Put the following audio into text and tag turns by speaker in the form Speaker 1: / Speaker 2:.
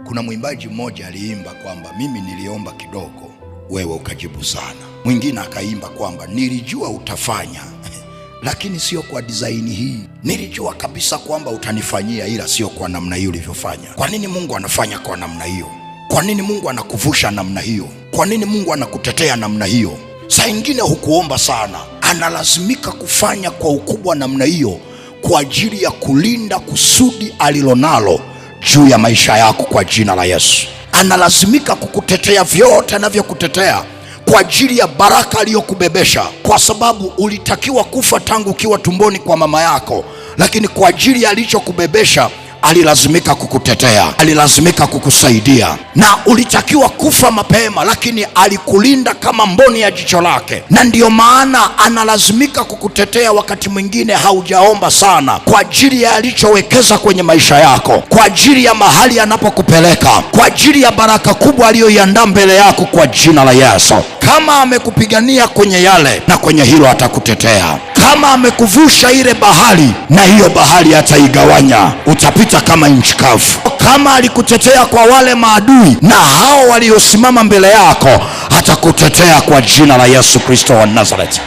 Speaker 1: Kuna mwimbaji mmoja aliimba kwamba mimi niliomba kidogo, wewe ukajibu sana. Mwingine akaimba kwamba nilijua utafanya lakini sio kwa design hii. Nilijua kabisa kwamba utanifanyia, ila sio kwa namna hiyo ulivyofanya. Kwa nini Mungu anafanya kwa namna hiyo? Kwa nini Mungu anakuvusha namna hiyo? Kwa nini Mungu anakutetea namna hiyo? Saa ingine hukuomba sana, analazimika kufanya kwa ukubwa namna hiyo kwa ajili ya kulinda kusudi alilonalo juu ya maisha yako kwa jina la Yesu. Analazimika kukutetea vyote anavyokutetea kwa ajili ya baraka aliyokubebesha, kwa sababu ulitakiwa kufa tangu ukiwa tumboni kwa mama yako, lakini kwa ajili ya alichokubebesha alilazimika kukutetea, alilazimika kukusaidia. Na ulitakiwa kufa mapema, lakini alikulinda kama mboni ya jicho lake. Na ndiyo maana analazimika kukutetea wakati mwingine haujaomba sana, kwa ajili ya alichowekeza kwenye maisha yako, kwa ajili ya mahali anapokupeleka, kwa ajili ya baraka kubwa aliyoiandaa mbele yako kwa jina la Yesu. Kama amekupigania kwenye yale, na kwenye hilo atakutetea. Kama amekuvusha ile bahari, na hiyo bahari ataigawanya, utapita kama nchi kavu. Kama alikutetea kwa wale maadui na hao waliosimama mbele yako, atakutetea kwa jina la Yesu Kristo wa Nazareti.